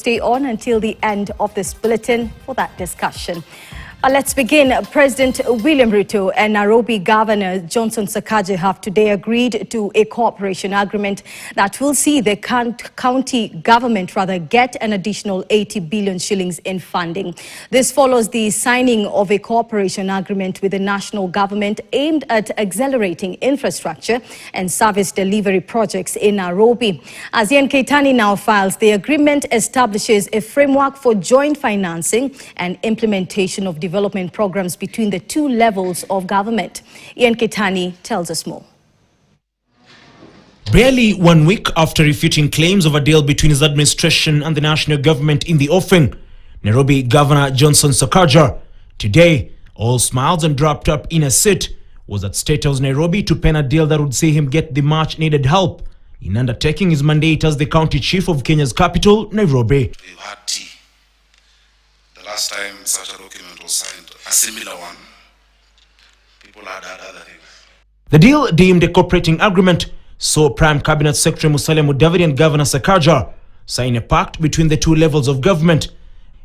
Stay on until the end of this bulletin for that discussion. Let's begin. President William Ruto and Nairobi Governor Johnson Sakaja have today agreed to a cooperation agreement that will see the county government get an additional 80 billion shillings in funding. This follows the signing of a cooperation agreement with the national government aimed at accelerating infrastructure and service delivery projects in Nairobi. As Ian Keitani now files, the agreement establishes a framework for joint financing and implementation of development programs between the two levels of government. Ian Keitani tells us more. Barely 1 week after refuting claims of a deal between his administration and the national government in the offing, Nairobi Governor Johnson Sakaja, today, all smiles and dropped up in a seat, was at State House Nairobi to pen a deal that would see him get the much needed help in undertaking his mandate as the county chief of Kenya's capital, Nairobi. We've had tea. The last time such a document was signed, a similar one, people had other things. The deal, deemed a cooperating agreement, saw Prime Cabinet Secretary Musalia Mudavadi and Governor Sakaja sign a pact between the two levels of government,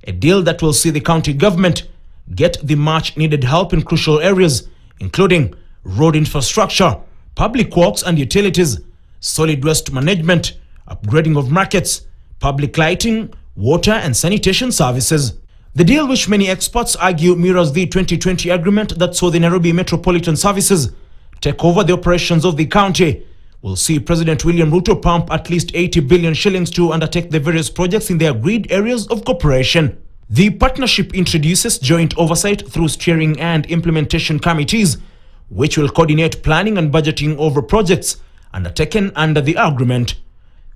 a deal that will see the county government get the much needed help in crucial areas, including road infrastructure, public works and utilities, solid waste management, upgrading of markets, public lighting, water and sanitation services. The deal, which many experts argue mirrors the 2020 agreement that saw the Nairobi Metropolitan Services take over the operations of the county, will see President William Ruto pump at least 80 billion shillings to undertake the various projects in the agreed areas of cooperation. The partnership introduces joint oversight through steering and implementation committees, which will coordinate planning and budgeting over projects undertaken under the agreement.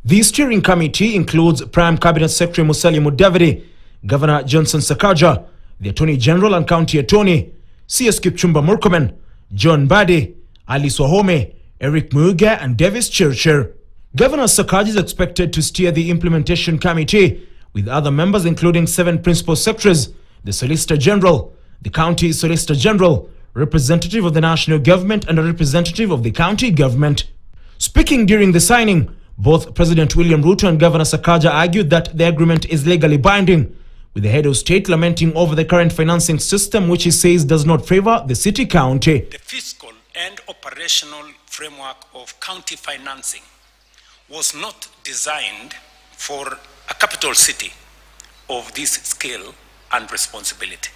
The steering committee includes Prime Cabinet Secretary Musalia Mudavadi, Governor Johnson Sakaja, the Attorney General and County Attorney, CS Kipchumba Murkomen, John Mbadi, Alice Wahome, Eric Muiga and Davis Chirchir. Governor Sakaja is expected to steer the implementation committee with other members including 7 principal secretaries, the Solicitor General, the County Solicitor General, representative of the national government and a representative of the county government. Speaking during the signing, both President William Ruto and Governor Sakaja argued that the agreement is legally binding, with the head of state lamenting over the current financing system, which he says does not favor the city-county. The fiscal and operational framework of county financing was not designed for a capital city of this scale and responsibility.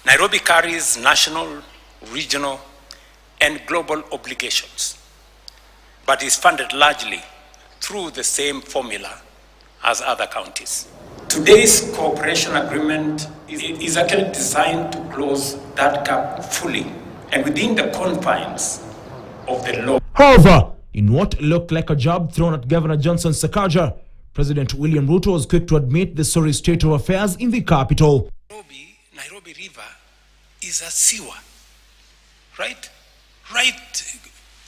Nairobi carries national, regional, and global obligations, but is funded largely through the same formula as other counties. Today's cooperation agreement is actually designed to close that gap fully and within the confines of the law. However, in what looked like a jab thrown at Governor Johnson Sakaja, President William Ruto was quick to admit the sorry state of affairs in the capital. Nairobi River is a sewer, right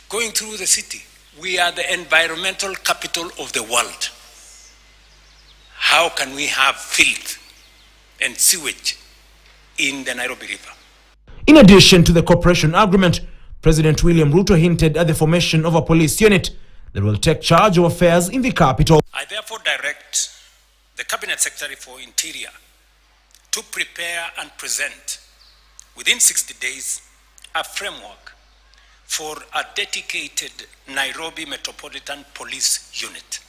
going through the city. We are the environmental capital of the world. How can we have filth and sewage in the Nairobi River? In addition to the cooperation agreement, President William Ruto hinted at the formation of a police unit that will take charge of affairs in the capital. I therefore direct the Cabinet Secretary for Interior to prepare and present within 60 days a framework for a dedicated Nairobi Metropolitan Police Unit.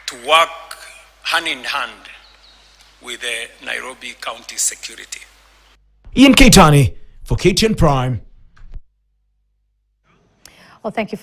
To work hand in hand with the Nairobi County Security. Ian Keitani for KTN Prime. Well, thank you for